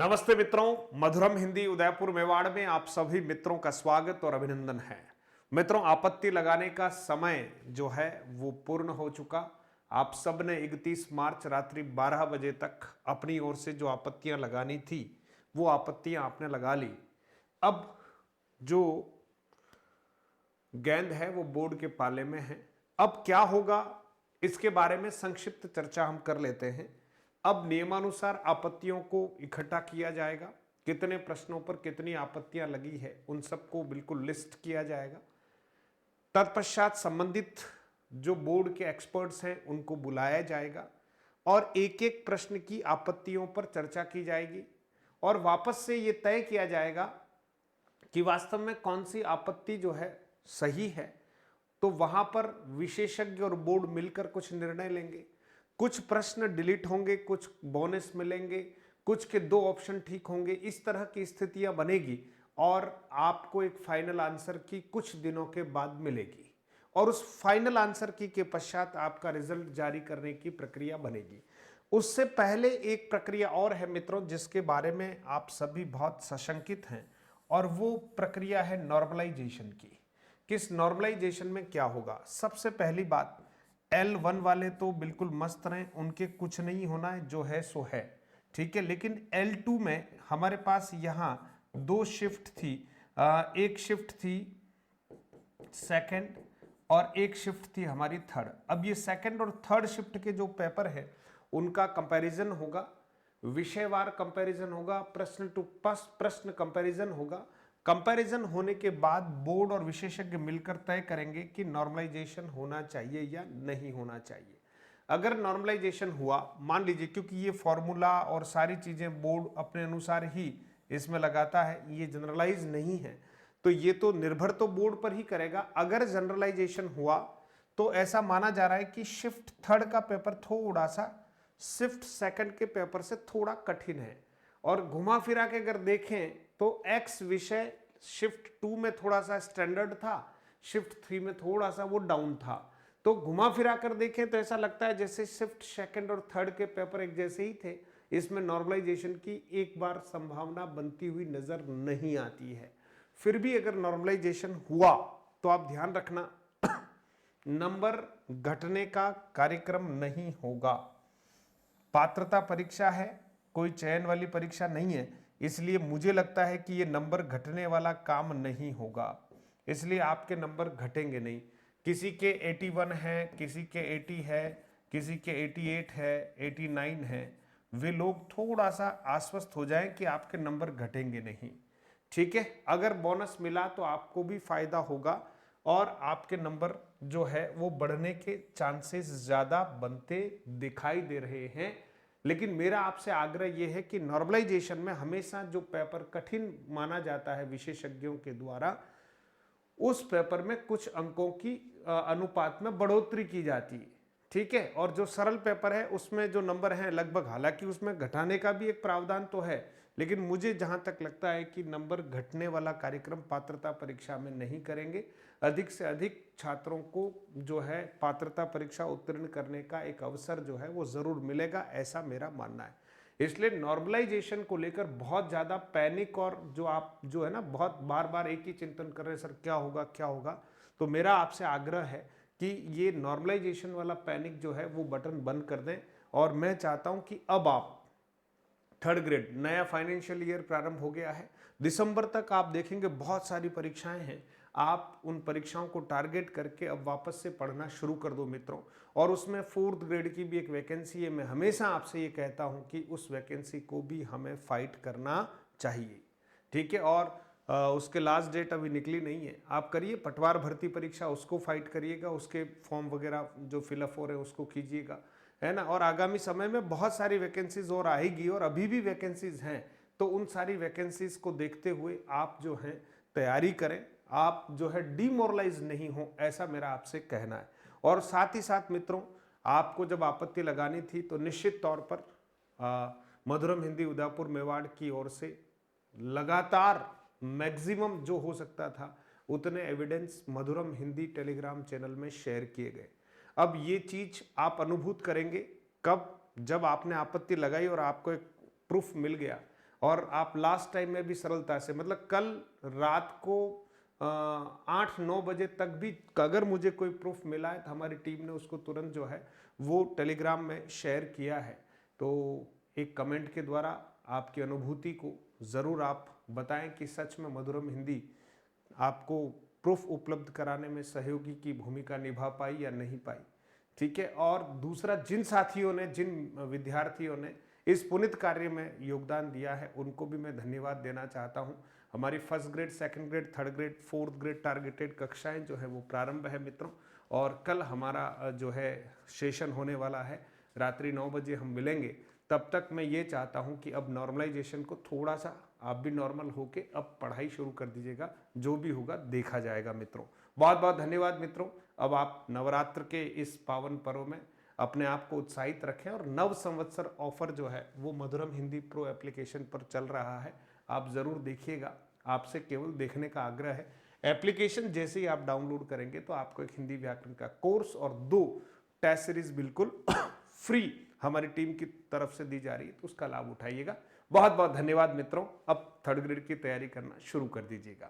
नमस्ते मित्रों, मधुरम हिंदी उदयपुर मेवाड़ में आप सभी मित्रों का स्वागत और अभिनंदन है। मित्रों, आपत्ति लगाने का समय जो है वो पूर्ण हो चुका। आप सब ने 31 मार्च रात्रि 12 बजे तक अपनी ओर से जो आपत्तियां लगानी थी वो आपत्तियां आपने लगा ली। अब जो गेंद है वो बोर्ड के पाले में है। अब क्या होगा इसके बारे में संक्षिप्त चर्चा हम कर लेते हैं। अब नियमानुसार आपत्तियों को इकट्ठा किया जाएगा, कितने प्रश्नों पर कितनी आपत्तियां लगी है उन सबको बिल्कुल लिस्ट किया जाएगा। तत्पश्चात संबंधित जो बोर्ड के एक्सपर्ट्स हैं उनको बुलाया जाएगा और एक एक प्रश्न की आपत्तियों पर चर्चा की जाएगी और वापस से ये तय किया जाएगा कि वास्तव में कौन सी आपत्ति जो है सही है। तो वहां पर विशेषज्ञ और बोर्ड मिलकर कुछ निर्णय लेंगे। कुछ प्रश्न डिलीट होंगे, कुछ बोनस मिलेंगे, कुछ के दो ऑप्शन ठीक होंगे। इस तरह की स्थितियां बनेगी और आपको एक फाइनल आंसर की कुछ दिनों के बाद मिलेगी और उस फाइनल आंसर की के पश्चात आपका रिजल्ट जारी करने की प्रक्रिया बनेगी। उससे पहले एक प्रक्रिया और है मित्रों जिसके बारे में आप सभी बहुत सशंकित हैं और वो प्रक्रिया है नॉर्मलाइजेशन की। किस नॉर्मलाइजेशन में क्या होगा? सबसे पहली बात, L1 वाले तो बिल्कुल मस्त रहें, उनके कुछ नहीं होना है, जो है सो है, ठीक है। लेकिन L2 में हमारे पास यहां दो शिफ्ट थी, एक शिफ्ट थी सेकंड और एक शिफ्ट थी हमारी थर्ड। अब ये सेकंड और थर्ड शिफ्ट के जो पेपर है उनका कंपैरिजन होगा, विषयवार कंपैरिजन होगा, प्रश्न टू प्रश्न कंपैरिजन होगा। कंपैरिजन होने के बाद बोर्ड और विशेषज्ञ मिलकर तय करेंगे कि नॉर्मलाइजेशन होना चाहिए या नहीं होना चाहिए। अगर नॉर्मलाइजेशन हुआ, मान लीजिए, क्योंकि ये फॉर्मूला और सारी चीजें बोर्ड अपने अनुसार ही इसमें लगाता है, ये जनरलाइज नहीं है, तो ये तो निर्भर तो बोर्ड पर ही करेगा। अगर जनरलाइजेशन हुआ तो ऐसा माना जा रहा है कि शिफ्ट थर्ड का पेपर थोड़ा सा शिफ्ट सेकंड के पेपर से थोड़ा कठिन है और घुमा फिरा के अगर देखें तो एक्स विषय शिफ्ट 2 में थोड़ा सा स्टैंडर्ड था, शिफ्ट 3 में थोड़ा सा वो डाउन था। तो घुमा फिरा कर देखें तो ऐसा लगता है जैसे शिफ्ट सेकंड और थर्ड के पेपर एक जैसे ही थे। इसमें नॉर्मलाइजेशन की एक बार संभावना बनती हुई नजर नहीं आती है। फिर भी अगर नॉर्मलाइजेशन हुआ तो आप ध्यान रखना नंबर घटने का कार्यक्रम नहीं होगा। पात्रता परीक्षा है, कोई चयन वाली परीक्षा नहीं है, इसलिए मुझे लगता है कि ये नंबर घटने वाला काम नहीं होगा, इसलिए आपके नंबर घटेंगे नहीं। किसी के 81 है, किसी के 80 है, किसी के 88 है, 89 है, वे लोग थोड़ा सा आश्वस्त हो जाएं कि आपके नंबर घटेंगे नहीं, ठीक है। अगर बोनस मिला तो आपको भी फायदा होगा और आपके नंबर जो है वो बढ़ने के चांसेस ज्यादा बनते दिखाई दे रहे हैं। लेकिन मेरा आपसे आग्रह यह है कि नॉर्मलाइजेशन में हमेशा जो पेपर कठिन माना जाता है विशेषज्ञों के द्वारा, उस पेपर में कुछ अंकों की अनुपात में बढ़ोतरी की जाती है, ठीक है। और जो सरल पेपर है उसमें जो नंबर हैं लगभग, हालांकि उसमें घटाने का भी एक प्रावधान तो है, लेकिन मुझे जहां तक लगता है कि नंबर घटने वाला कार्यक्रम पात्रता परीक्षा में नहीं करेंगे। अधिक से अधिक छात्रों को जो है पात्रता परीक्षा उत्तीर्ण करने का एक अवसर जो है वो जरूर मिलेगा, ऐसा मेरा मानना है। इसलिए नॉर्मलाइजेशन को लेकर बहुत ज्यादा पैनिक और जो आप जो है ना बहुत बार बार एक ही चिंतन कर रहे हैं, सर क्या होगा क्या होगा, तो मेरा आपसे आग्रह है कि ये नॉर्मलाइजेशन वाला पैनिक जो है वो बटन बंद कर दें। और मैं चाहता हूं कि अब आप थर्ड ग्रेड, नया फाइनेंशियल ईयर प्रारंभ हो गया है, दिसंबर तक आप देखेंगे बहुत सारी परीक्षाएं हैं। आप उन परीक्षाओं को टारगेट करके अब वापस से पढ़ना शुरू कर दो मित्रों। और उसमें फोर्थ ग्रेड की भी एक वैकेंसी है, मैं हमेशा आपसे ये कहता हूं कि उस वैकेंसी को भी हमें फाइट करना चाहिए, ठीक है। और उसके लास्ट डेट अभी निकली नहीं है, आप करिए पटवार भर्ती परीक्षा, उसको फाइट करिएगा, उसके फॉर्म वगैरह जो फिलअप हो रहे हैं उसको कीजिएगा, है ना। और आगामी समय में बहुत सारी वैकेंसीज और आएगी और अभी भी वैकेंसीज हैं, तो उन सारी वैकेंसीज को देखते हुए आप जो हैं तैयारी करें, आप जो है डिमोरलाइज नहीं हो, ऐसा मेरा आपसे कहना है। और साथ ही साथ मित्रों, आपको जब आपत्ति लगानी थी तो निश्चित तौर पर मधुरम हिंदी उदयपुर मेवाड़ की ओर से लगातार मैक्सिमम जो हो सकता था उतने एविडेंस मधुरम हिंदी टेलीग्राम चैनल में शेयर किए गए। अब ये चीज आप अनुभूत करेंगे कब? जब आपने आपत्ति लगाई और आपको एक प्रूफ मिल गया और आप लास्ट टाइम में भी सरलता से, मतलब कल रात को 8-9 बजे तक भी अगर मुझे कोई प्रूफ मिला है तो हमारी टीम ने उसको तुरंत जो है वो टेलीग्राम में शेयर किया है। तो एक कमेंट के द्वारा आपकी अनुभूति को ज़रूर आप बताएं कि सच में मधुरम हिंदी आपको प्रूफ उपलब्ध कराने में सहयोगी की भूमिका निभा पाई या नहीं पाई। ठीक है, और दूसरा, जिन साथियों ने, जिन विद्यार्थियों ने इस पुनित कार्य में योगदान दिया है उनको भी मैं धन्यवाद देना चाहता हूं। हमारी first grade, second grade, third grade, fourth grade targeted कक्षाएं जो है वो प्रारंभ है मित्रों, और कल हमारा जो है सेशन होने वाला है, रात्रि 9 बजे हम मिलेंगे। तब तक मैं ये चाहता हूं कि अब नॉर्मलाइजेशन को थोड़ा सा आप भी नॉर्मल होके अब पढ़ाई शुरू कर दीजिएगा, जो भी होगा देखा जाएगा मित्रों। बहुत बहुत धन्यवाद मित्रों। अब आप नवरात्र के इस पावन पर्व में अपने आप को उत्साहित रखें, और नव संवत्सर ऑफर जो है वो मधुरम हिंदी प्रो एप्लीकेशन पर चल रहा है, आप जरूर देखिएगा। आपसे केवल देखने का आग्रह है। एप्लीकेशन जैसे ही आप डाउनलोड करेंगे तो आपको एक हिंदी व्याकरण का कोर्स और 2 टेस्ट सीरीज बिल्कुल फ्री हमारी टीम की तरफ से दी जा रही है, तो उसका लाभ उठाइएगा। बहुत बहुत धन्यवाद मित्रों। अब थर्ड ग्रेड की तैयारी करना शुरू कर दीजिएगा।